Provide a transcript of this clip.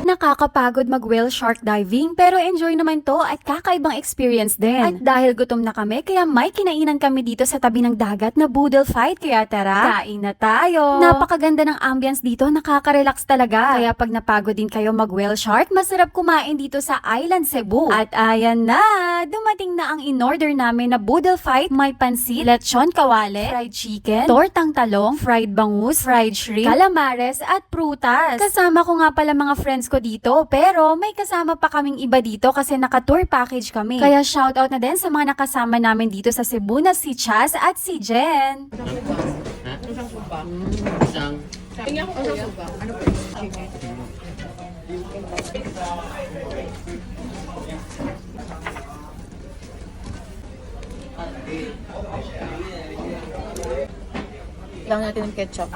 Nakakapagod mag-whale shark diving pero enjoy naman to at kakaibang experience din. At dahil gutom na kami kaya may kinainan kami dito sa tabi ng dagat na boodle fight kaya tara, kain na tayo. Napakaganda ng ambience dito, nakaka-relax talaga. Kaya pag napagod din kayo mag-whale shark, masarap kumain dito sa Island Cebu. At ayan na, dumating na ang in-order namin na boodle fight. May pansit, lechon kawale, fried chicken, tortang talong, fried bangus, fried shrimp, calamares at prutas. Kasama ko nga pala mga friends ko dito, pero may kasama pa kaming iba dito kasi naka-tour package kami. Kaya shoutout na din sa mga nakasama namin dito sa Cebu na si Chaz at si Jen. Isang suba. Isang. Tingnan ko kuya. Ano po yung chicken? Lang natin ng ketchup.